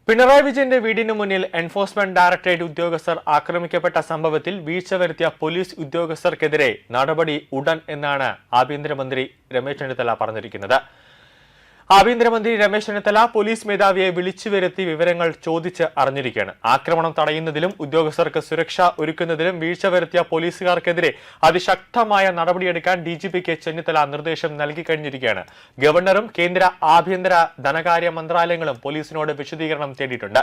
പിണറായി വിജയന്റെ വീടിന് മുന്നിൽ എൻഫോഴ്സ്മെന്റ് ഡയറക്ടറേറ്റ് ഉദ്യോഗസ്ഥർ ആക്രമിക്കപ്പെട്ട സംഭവത്തിൽ വീഴ്ച വരുത്തിയ പോലീസ് ഉദ്യോഗസ്ഥർക്കെതിരെ നടപടി ഉടൻ എന്നാണ് ആഭ്യന്തരമന്ത്രി രമേശ് ചെന്നിത്തല പറഞ്ഞിരിക്കുന്നത്. ആഭ്യന്തരമന്ത്രി രമേശ് ചെന്നിത്തല പോലീസ് മേധാവിയെ വിളിച്ചു വരുത്തി വിവരങ്ങൾ ചോദിച്ച് അറിഞ്ഞിരിക്കുകയാണ്. ആക്രമണം തടയുന്നതിലും ഉദ്യോഗസ്ഥർക്ക് സുരക്ഷ ഒരുക്കുന്നതിലും വീഴ്ച വരുത്തിയ പോലീസുകാർക്കെതിരെ അതിശക്തമായ നടപടിയെടുക്കാൻ ഡിജിപിക്ക് ചെന്നിത്തല നിർദ്ദേശം നൽകി കഴിഞ്ഞിരിക്കുകയാണ്. ഗവർണറും കേന്ദ്ര ആഭ്യന്തര ധനകാര്യ മന്ത്രാലയങ്ങളും പോലീസിനോട് വിശദീകരണം തേടിയിട്ടുണ്ട്.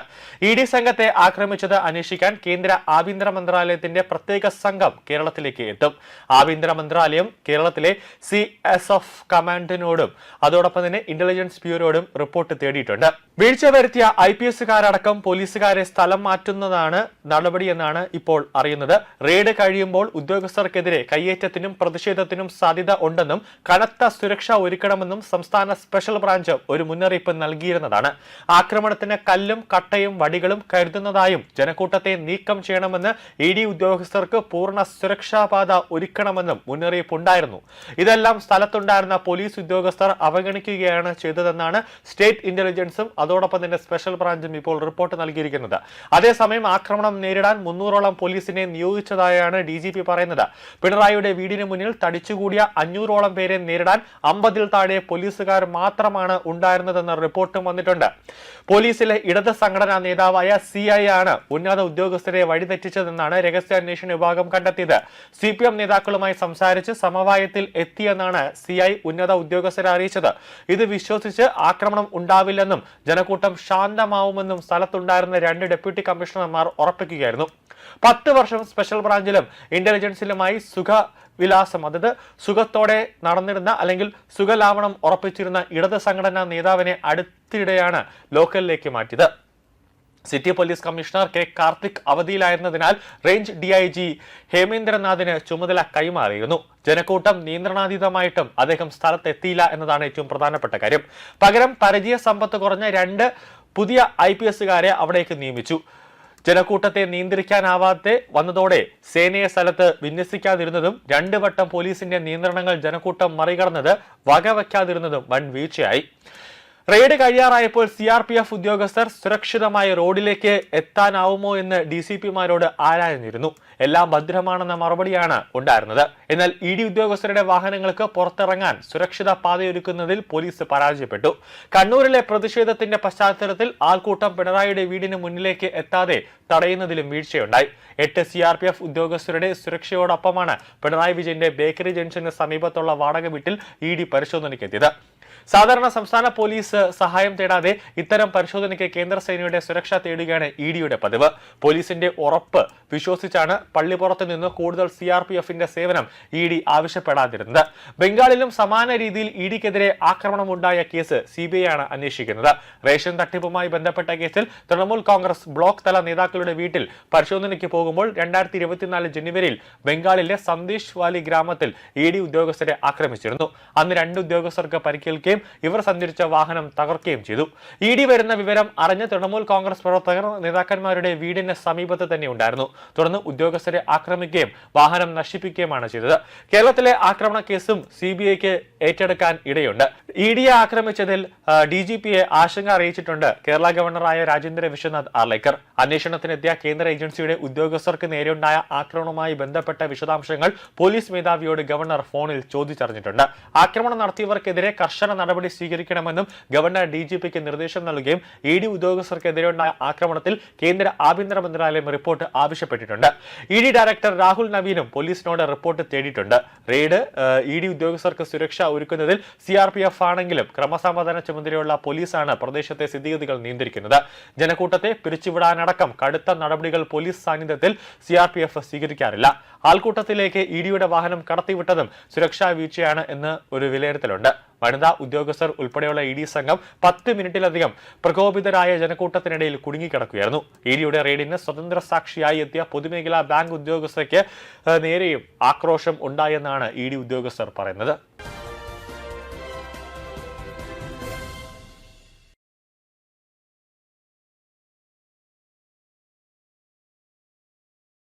ഇ ഡി സംഘത്തെ ആക്രമിച്ചത് അന്വേഷിക്കാൻ കേന്ദ്ര ആഭ്യന്തര മന്ത്രാലയത്തിന്റെ പ്രത്യേക സംഘം കേരളത്തിലേക്ക് എത്തും. ആഭ്യന്തര മന്ത്രാലയം കേരളത്തിലെ CSF കമാൻഡിനോടും അതോടൊപ്പം തന്നെ ഇന്റലിജൻസ് ബ്യൂറോയോടും റിപ്പോർട്ട് തേടിയിട്ടുണ്ട്. വീഴ്ച വരുത്തിയ IPSകാരടക്കം പോലീസുകാരെ സ്ഥലം മാറ്റുന്നതാണ് നടപടിയെന്നാണ് ഇപ്പോൾ അറിയുന്നത്. റെയ്ഡ് കഴിയുമ്പോൾ ഉദ്യോഗസ്ഥർക്കെതിരെ കയ്യേറ്റത്തിനും പ്രതിഷേധത്തിനും സാധ്യത ഉണ്ടെന്നും കനത്ത സുരക്ഷ ഒരുക്കണമെന്നും സംസ്ഥാന സ്പെഷ്യൽ ബ്രാഞ്ച് ഒരു മുന്നറിയിപ്പ് നൽകിയിരുന്നതാണ്. ആക്രമണത്തിന് കല്ലും കട്ടയും വടികളും കരുതുന്നതായും ജനക്കൂട്ടത്തെ നീക്കം ചെയ്യണമെന്ന് ED ഉദ്യോഗസ്ഥർക്ക് പൂർണ്ണ സുരക്ഷാപാത ഒരുക്കണമെന്നും മുന്നറിയിപ്പുണ്ടായിരുന്നു. ഇതെല്ലാം സ്ഥലത്തുണ്ടായിരുന്ന പോലീസ് ഉദ്യോഗസ്ഥർ അവഗണിക്കുകയാണ് ചെയ്തതെന്നാണ് സ്റ്റേറ്റ് ഇന്റലിജൻസും അതോടൊപ്പം തന്നെ സ്പെഷ്യൽ ബ്രാഞ്ചും ഇപ്പോൾ റിപ്പോർട്ട് നൽകിയിരിക്കുന്നത്. അതേസമയം ആക്രമണം നേരിടാൻ 300ഓളം പോലീസിനെ നിയോഗിച്ചതായാണ് DGP പറയുന്നത്. പിണറായിയുടെ വീടിന് മുന്നിൽ തടിച്ചുകൂടിയ 500ഓളം പേരെ നേരിടാൻ 50ൽ താഴെ പോലീസുകാർ മാത്രമാണ് ഉണ്ടായിരുന്നതെന്ന റിപ്പോർട്ടും വന്നിട്ടുണ്ട്. പോലീസിലെ ഇടത് സംഘടനാ നേതാവായ CI ആണ് ഉന്നത ഉദ്യോഗസ്ഥരെ വഴിതെറ്റിച്ചതെന്നാണ് രഹസ്യാന്വേഷണ വിഭാഗം കണ്ടെത്തിയത്. CPM നേതാക്കളുമായി സംസാരിച്ച് സമവായത്തിൽ എത്തിയെന്നാണ് CI ഉന്നത ഉദ്യോഗസ്ഥരെ അറിയിച്ചത്. ഇത് വിശ്വസിച്ച് ആക്രമണം ഉണ്ടാവില്ലെന്നും ജനക്കൂട്ടം ശാന്തമാവുമെന്നും സ്ഥലത്തുണ്ടായിരുന്ന 2 ഡെപ്യൂട്ടി കമ്മീഷണർമാർ ഉറപ്പിക്കുകയായിരുന്നു. 10 വർഷം സ്പെഷ്യൽ ബ്രാഞ്ചിലും ഇന്റലിജൻസിലുമായി സുഖവിലാസം അതായത് സുഖത്തോടെ നടന്നിരുന്ന അല്ലെങ്കിൽ സുഖലാവണം ഉറപ്പിച്ചിരുന്ന ഇടത് സംഘടനാ നേതാവിനെ അടുത്തിടെയാണ് ലോക്കലിലേക്ക് മാറ്റിയത്. City police commissioner K. Karthik അവധിയിലായിരുന്നതിനാൽ റേഞ്ച് DIG ഹേമേന്ദ്രനാഥിന് ചുമതല കൈമാറിയിരുന്നു. ജനക്കൂട്ടം നിയന്ത്രണാതീതമായിട്ടും അദ്ദേഹം സ്ഥലത്തെത്തിയില്ല എന്നതാണ് ഏറ്റവും പ്രധാനപ്പെട്ട കാര്യം. പകരം പരിചയ സമ്പത്ത് കുറഞ്ഞ 2 പുതിയ IPSകാരെ അവിടേക്ക് നിയമിച്ചു. ജനക്കൂട്ടത്തെ നിയന്ത്രിക്കാനാവാതെ വന്നതോടെ സേനയെ സ്ഥലത്ത് വിന്യസിക്കാതിരുന്നതും 2 വട്ടം പോലീസിന്റെ നിയന്ത്രണങ്ങൾ ജനക്കൂട്ടം മറികടന്നത് വകവയ്ക്കാതിരുന്നതും വൻ വീഴ്ചയായി. റെയ്ഡ് കഴിയാറായപ്പോൾ CRPF ഉദ്യോഗസ്ഥർ സുരക്ഷിതമായ റോഡിലേക്ക് എത്താനാവുമോ എന്ന് DCPമാരോട് ആരാഞ്ഞിരുന്നു. എല്ലാം ഭദ്രമാണെന്ന മറുപടിയാണ് ഉണ്ടായിരുന്നത്. എന്നാൽ ED ഉദ്യോഗസ്ഥരുടെ വാഹനങ്ങൾക്ക് പുറത്തിറങ്ങാൻ സുരക്ഷിത പാതയൊരുക്കുന്നതിൽ പോലീസ് പരാജയപ്പെട്ടു. കണ്ണൂരിലെ പ്രതിഷേധത്തിന്റെ പശ്ചാത്തലത്തിൽ ആൾക്കൂട്ടം പിണറായിയുടെ വീടിന് മുന്നിലേക്ക് എത്താതെ തടയുന്നതിലും വീഴ്ചയുണ്ടായി. 8 CRPF ഉദ്യോഗസ്ഥരുടെ സുരക്ഷയോടൊപ്പമാണ് പിണറായി വിജയന്റെ ബേക്കറി ജംഗ്ഷന് സമീപത്തുള്ള വാടക വീട്ടിൽ ED പരിശോധനയ്ക്കെത്തിയത്. സാധാരണ സംസ്ഥാന പോലീസ് സഹായം തേടാതെ ഇത്തരം പരിശോധനയ്ക്ക് കേന്ദ്ര സേനയുടെ സുരക്ഷ തേടുകയാണ് EDയുടെ പതിവ്. പോലീസിന്റെ ഉറപ്പ് വിശ്വസിച്ചാണ് പള്ളിപ്പുറത്ത് നിന്ന് കൂടുതൽ CRPFന്റെ സേവനം ED ആവശ്യപ്പെടാതിരുന്നത്. ബംഗാളിലും സമാന രീതിയിൽ EDക്കെതിരെ ആക്രമണമുണ്ടായ കേസ് CBI ആണ് അന്വേഷിക്കുന്നത്. റേഷൻ തട്ടിപ്പുമായി ബന്ധപ്പെട്ട കേസിൽ തൃണമൂൽ കോൺഗ്രസ് ബ്ലോക്ക് തല നേതാക്കളുടെ വീട്ടിൽ പരിശോധനയ്ക്ക് പോകുമ്പോൾ 2024 ജനുവരിയിൽ ബംഗാളിലെ സന്ദേശ് വാലി ഗ്രാമത്തിൽ ED ഉദ്യോഗസ്ഥരെ ആക്രമിച്ചിരുന്നു. അന്ന് 2 ഉദ്യോഗസ്ഥർക്ക് പരിക്കേൽക്കുകയും ഇവർ സഞ്ചരിച്ച വാഹനം തകർക്കുകയും ചെയ്തു. ED വരുന്ന വിവരം അറിഞ്ഞ് തൃണമൂൽ കോൺഗ്രസ് പ്രവർത്തകർ നേതാക്കന്മാരുടെ വീടിന് സമീപത്ത് തന്നെ ഉണ്ടായിരുന്നു. തുടർന്ന് ഉദ്യോഗസ്ഥരെ ആക്രമിക്കുകയും വാഹനം നശിപ്പിക്കുകയുമാണ് ചെയ്തത്. കേരളത്തിലെ ആക്രമണ കേസും CBIക്ക് ഏറ്റെടുക്കാൻ ഇടയുണ്ട്. EDയെ ആക്രമിച്ചതിൽ DGPയെ ആശങ്ക അറിയിച്ചിട്ടുണ്ട് കേരള ഗവർണറായ രാജേന്ദ്ര വിശ്വനാഥ് ആർലേക്കർ. അന്വേഷണത്തിനെത്തിയ കേന്ദ്ര ഏജൻസിയുടെ ഉദ്യോഗസ്ഥർക്ക് നേരെയുണ്ടായ ആക്രമണവുമായി ബന്ധപ്പെട്ട വിശദാംശങ്ങൾ പോലീസ് മേധാവിയോട് ഗവർണർ ഫോണിൽ ചോദിച്ചറിഞ്ഞിട്ടുണ്ട്. ആക്രമണം നടത്തിയവർക്കെതിരെ കർശന നടപടി സ്വീകരിക്കണമെന്നും ഗവർണർ DGPക്ക് നിർദ്ദേശം നൽകുകയും ED ഉദ്യോഗസ്ഥർക്കെതിരെയുണ്ടായ ആക്രമണത്തിൽ കേന്ദ്ര ആഭ്യന്തര മന്ത്രാലയം റിപ്പോർട്ട് ആവശ്യപ്പെട്ടിട്ടുണ്ട്. ED ഡയറക്ടർ രാഹുൽ നവീനും പോലീസിനോട് റിപ്പോർട്ട് തേടിയിട്ടുണ്ട്. റെയ്ഡ് ED ഉദ്യോഗസ്ഥർക്ക് സുരക്ഷ ഒരുക്കുന്നതിൽ CRPF ആണെങ്കിലും ക്രമസമാധാന ചുമതലയുള്ള പോലീസാണ് പ്രദേശത്തെ സ്ഥിതിഗതികൾ നിയന്ത്രിക്കുന്നത്. ജനക്കൂട്ടത്തെ പിരിച്ചുവിടാനടക്കം കടുത്ത നടപടികൾ പോലീസ് സാന്നിധ്യത്തിൽ CRPF സ്വീകരിക്കാറില്ല. ആൾക്കൂട്ടത്തിലേക്ക് EDയുടെ വാഹനം കടത്തിവിട്ടതും സുരക്ഷാ വീഴ്ചയാണ് എന്ന് ഒരു വിലയിരുത്തലുണ്ട്. വനിതാ ഉദ്യോഗസ്ഥർ ഉൾപ്പെടെയുള്ള ED സംഘം 10 മിനിറ്റിലധികം പ്രകോപിതരായ ജനക്കൂട്ടത്തിനിടയിൽ കുടുങ്ങിക്കിടക്കുകയായിരുന്നു. EDയുടെ റെയ്ഡിന് സ്വതന്ത്ര സാക്ഷിയായി എത്തിയ പൊതുമേഖലാ ബാങ്ക് ഉദ്യോഗസ്ഥയ്ക്ക് നേരെയും ആക്രോശം ഉണ്ടായെന്നാണ് ED ഉദ്യോഗസ്ഥർ പറയുന്നത്.